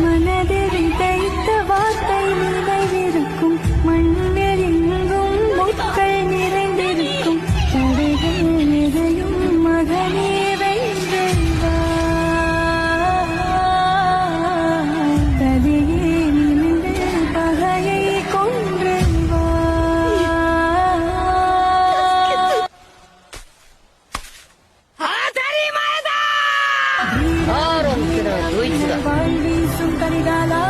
மனதில் விதைத்த வார்த்தை நினைவிருக்கும், மண்ணில் எங்கும் முட்கள் நிறைந்திருக்கும். தடைகள் எதையும் மகனே வென்று வா. ததையே நிமிர்ந்து பகையை கொன்று வா. வாழ்வீசும் கரிகாலா